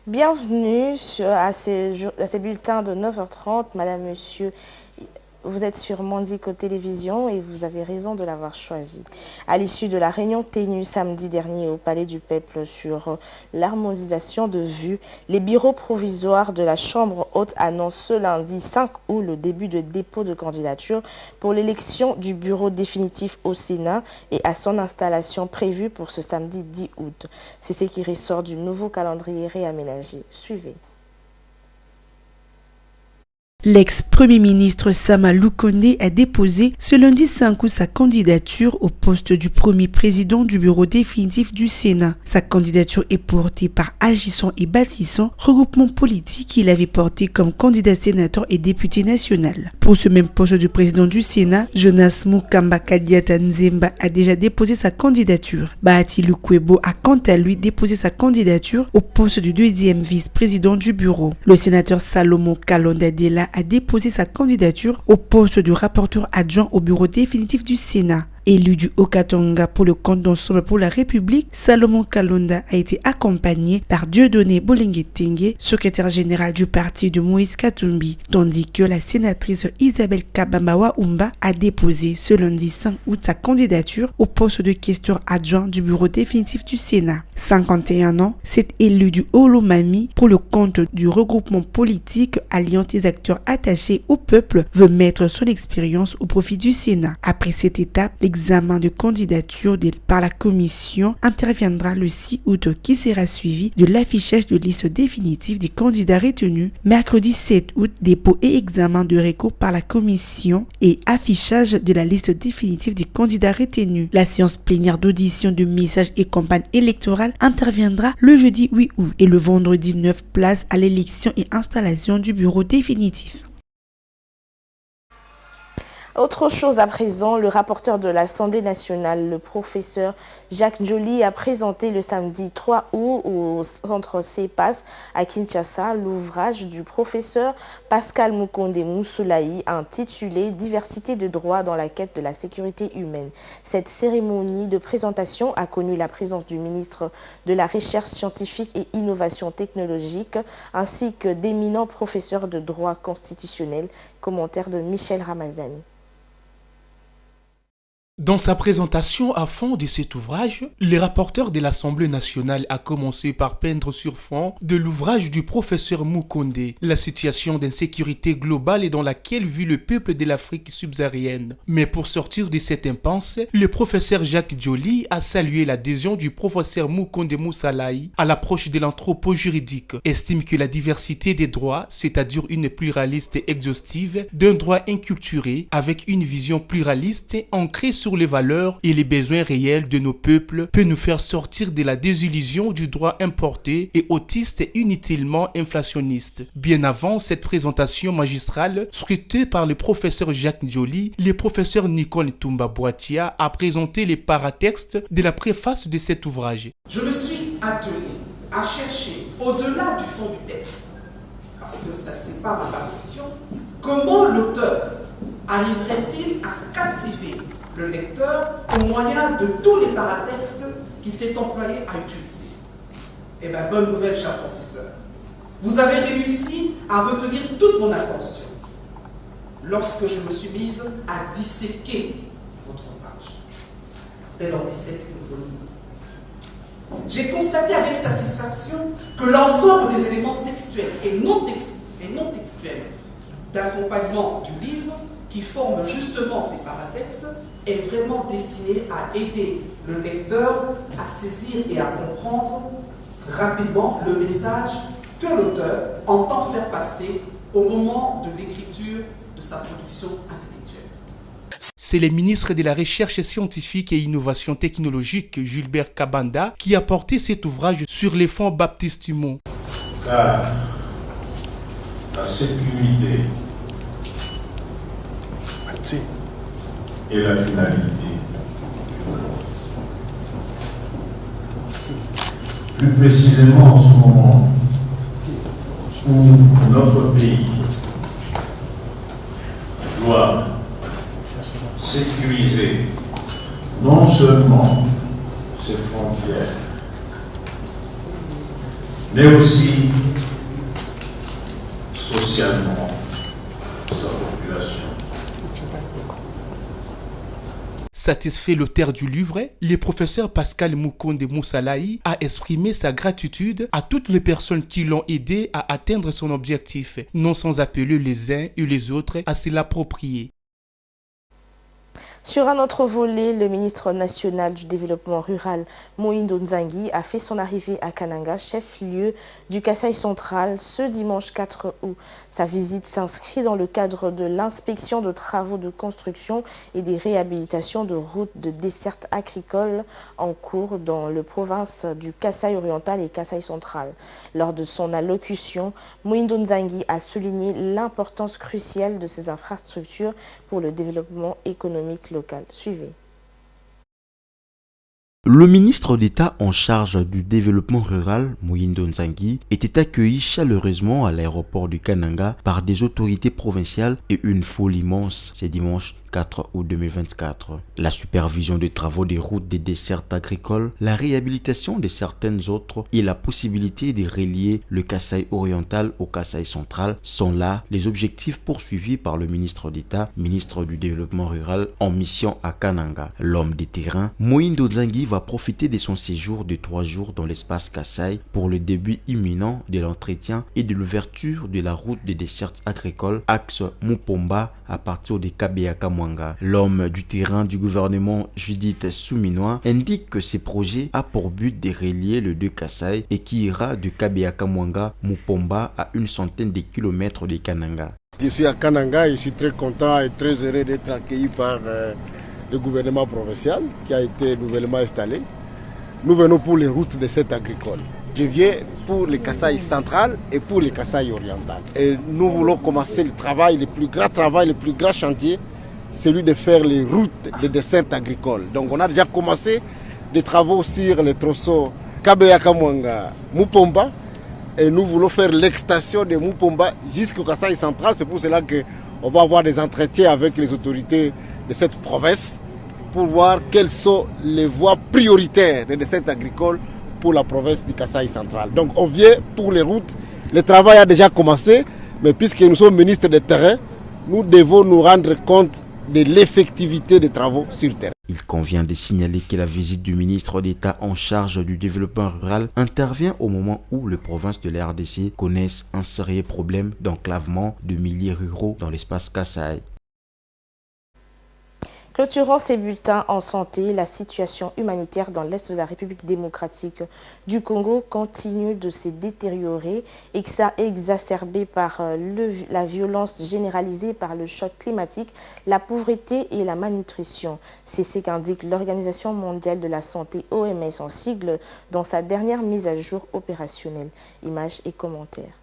Bienvenue à ces bulletins de 9h30. Madame, monsieur, vous êtes sur Mandico Télévision et vous avez raison de l'avoir choisi. À l'issue de la réunion tenue samedi dernier au Palais du Peuple sur l'harmonisation de vues, les bureaux provisoires de la Chambre haute annoncent ce lundi 5 août le début de dépôt de candidature pour l'élection du bureau définitif au Sénat et à son installation prévue pour ce samedi 10 août. C'est ce qui ressort du nouveau calendrier réaménagé. Suivez. L'ex-premier ministre Sama Lukonde a déposé ce lundi 5 août sa candidature au poste du premier président du bureau définitif du Sénat. Sa candidature est portée par Agissons et Bâtissons, regroupement politique qu'il avait porté comme candidat sénateur et député national. Pour ce même poste du président du Sénat, Jonas Mukamba Kadiata Nzemba a déjà déposé sa candidature. Bahati Lukwebo a quant à lui déposé sa candidature au poste du deuxième vice-président du bureau. Le sénateur Salomon Kalonda Dela a déposé sa candidature au poste de rapporteur adjoint au bureau définitif du Sénat. Élu du Haut-Katanga pour le compte d'Ensemble pour la République, Salomon Kalonda a été accompagné par Dieudonné Bolenguetenge, secrétaire général du parti de Moïse Katumbi, tandis que la sénatrice Isabelle Kabambawa Umba a déposé ce lundi 5 août sa candidature au poste de questeur adjoint du bureau définitif du Sénat. 51 ans, cet élu du Holomami pour le compte du regroupement politique alliant des acteurs attachés au peuple veut mettre son expérience au profit du Sénat. Après cette étape, l'examen de candidature par la commission interviendra le 6 août qui sera suivi de l'affichage de liste définitive des candidats retenus. Mercredi 7 août, dépôt et examen de recours par la commission et affichage de la liste définitive des candidats retenus. La séance plénière d'audition de messages et campagne électorale interviendra le jeudi 8 août et le vendredi 9 place à l'élection et installation du bureau définitif. Autre chose à présent, le rapporteur de l'Assemblée nationale, le professeur Jacques Njoli, a présenté le samedi 3 août au centre CEPAS à Kinshasa l'ouvrage du professeur Pascal Mukonde Moussoulahi intitulé « Diversité de droits dans la quête de la sécurité humaine ». Cette cérémonie de présentation a connu la présence du ministre de la Recherche scientifique et innovation technologique ainsi que d'éminents professeurs de droit constitutionnel. Commentaire de Michel Ramazani. Dans sa présentation à fond de cet ouvrage, le rapporteur de l'Assemblée nationale a commencé par peindre sur fond de l'ouvrage du professeur Mukonde la situation d'insécurité globale dans laquelle vit le peuple de l'Afrique subsaharienne. Mais pour sortir de cette impasse, le professeur Jacques Njoli a salué l'adhésion du professeur Mukonde Moussoulahi à l'approche de l'anthropo-juridique, estime que la diversité des droits, c'est-à-dire une pluraliste exhaustive d'un droit inculturé avec une vision pluraliste ancrée sur les valeurs et les besoins réels de nos peuples peut nous faire sortir de la désillusion du droit importé et autiste et inutilement inflationniste. Bien avant cette présentation magistrale, scrutée par le professeur Jacques Njoli, le professeur Nicole Tumba Boatia a présenté les paratextes de la préface de cet ouvrage. Je me suis attelé à chercher au-delà du fond du texte, parce que ça sépare en partition, comment l'auteur arriverait-il à captiver le lecteur au moyen de tous les paratextes qu'il s'est employé à utiliser. Eh bien, bonne nouvelle, cher professeur. Vous avez réussi à retenir toute mon attention lorsque je me suis mise à disséquer votre ouvrage. Tel on dissèque les olives. J'ai constaté avec satisfaction que l'ensemble des éléments textuels et non textuels d'accompagnement du livre qui forment justement ces paratextes est vraiment destiné à aider le lecteur à saisir et à comprendre rapidement le message que l'auteur entend faire passer au moment de l'écriture de sa production intellectuelle. C'est le ministre de la Recherche scientifique et innovation technologique, Gilbert Kabanda, qui a porté cet ouvrage sur les fonds Baptiste Humon. Car la sécurité et la finalité. Plus précisément en ce moment où notre pays doit sécuriser non seulement ses frontières, mais aussi socialement sa population. Satisfait l'auteur du livre, le professeur Pascal Mukonde Moussalahi a exprimé sa gratitude à toutes les personnes qui l'ont aidé à atteindre son objectif, non sans appeler les uns et les autres à se l'approprier. Sur un autre volet, le ministre national du développement rural, Mohindo Nzangi, a fait son arrivée à Kananga, chef-lieu du Kasaï central, ce dimanche 4 août. Sa visite s'inscrit dans le cadre de l'inspection de travaux de construction et des réhabilitations de routes de desserte agricole en cours dans les provinces du Kasaï oriental et Kasaï central. Lors de son allocution, Mohindo Nzangi a souligné l'importance cruciale de ces infrastructures pour le développement économique local. Suivez. Le ministre d'État en charge du développement rural, Mohindo Nzangi, était accueilli chaleureusement à l'aéroport du Kananga par des autorités provinciales et une foule immense ce dimanche 4 août 2024. La supervision des travaux des routes des dessertes agricoles, la réhabilitation de certaines autres et la possibilité de relier le Kasaï oriental au Kasaï central sont là les objectifs poursuivis par le ministre d'État, ministre du Développement rural en mission à Kananga. L'homme des terrains, Mohindo Nzangi va profiter de son séjour de 3 jours dans l'espace Kasaï pour le début imminent de l'entretien et de l'ouverture de la route des dessertes agricoles axe Mupomba à partir de Kabeyaka. L'homme du terrain du gouvernement Judith Souminois indique que ce projet a pour but de relier le deux Kasaï et qui ira de Kabeyaka Mwanga Mupomba à une centaine de kilomètres de Kananga. Je suis à Kananga et je suis très content et très heureux d'être accueilli par le gouvernement provincial qui a été nouvellement installé. Nous venons pour les routes de cette agricole. Je viens pour le Kasaï central et pour le Kasaï oriental. Et nous voulons commencer le travail, le plus grand chantier, celui de faire les routes de desserte agricole. Donc on a déjà commencé des travaux sur les tronçons Kabeyaka Mwanga Mupomba et nous voulons faire l'extension de Mupomba jusqu'au Kasaï central. C'est pour cela qu'on va avoir des entretiens avec les autorités de cette province pour voir quelles sont les voies prioritaires de desserte agricole pour la province du Kasaï central. Donc on vient pour les routes. Le travail a déjà commencé, mais puisque nous sommes ministres des terrains, nous devons nous rendre compte de l'effectivité des travaux sur terrain. Il convient de signaler que la visite du ministre d'État en charge du développement rural intervient au moment où les provinces de la RDC connaissent un sérieux problème d'enclavement de milliers ruraux dans l'espace Kasaï. Clôturant ces bulletins en santé, la situation humanitaire dans l'Est de la République démocratique du Congo continue de se détériorer et que ça exacerbé par la violence généralisée par le choc climatique, la pauvreté et la malnutrition. C'est ce qu'indique l'Organisation mondiale de la santé OMS en sigle dans sa dernière mise à jour opérationnelle. Images et commentaires.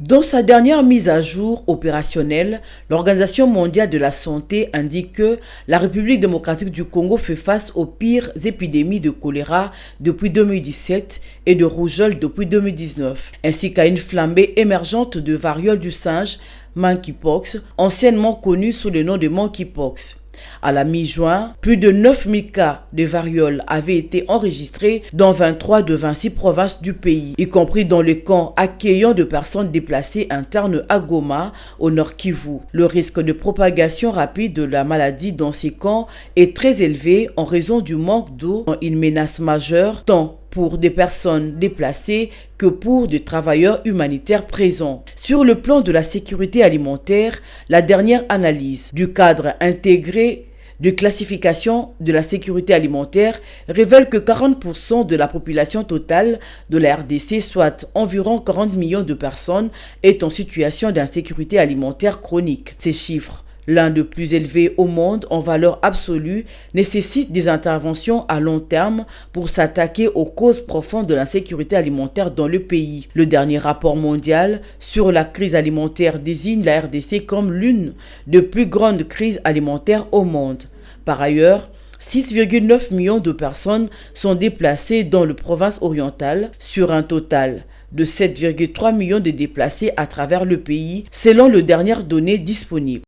Dans sa dernière mise à jour opérationnelle, l'Organisation mondiale de la santé indique que la République démocratique du Congo fait face aux pires épidémies de choléra depuis 2017 et de rougeole depuis 2019, ainsi qu'à une flambée émergente de variole du singe, monkeypox, anciennement connue sous le nom de monkeypox. À la mi-juin, plus de 9000 cas de variole avaient été enregistrés dans 23 de 26 provinces du pays, y compris dans les camps accueillant de personnes déplacées internes à Goma, au nord Kivu. Le risque de propagation rapide de la maladie dans ces camps est très élevé en raison du manque d'eau, une menace majeure tant pour des personnes déplacées que pour des travailleurs humanitaires présents. Sur le plan de la sécurité alimentaire, la dernière analyse du cadre intégré de classification de la sécurité alimentaire révèle que 40% de la population totale de la RDC, soit environ 40 millions de personnes, est en situation d'insécurité alimentaire chronique. Ces chiffres, l'un des plus élevés au monde en valeur absolue, nécessite des interventions à long terme pour s'attaquer aux causes profondes de l'insécurité alimentaire dans le pays. Le dernier rapport mondial sur la crise alimentaire désigne la RDC comme l'une des plus grandes crises alimentaires au monde. Par ailleurs, 6,9 millions de personnes sont déplacées dans les provinces orientales sur un total de 7,3 millions de déplacés à travers le pays, selon les dernières données disponibles.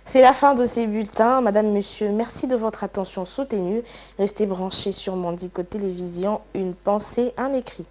C'est la fin de ces bulletins. Madame, Monsieur, merci de votre attention soutenue. Restez branchés sur Mondico Télévision. Une pensée, un écrit.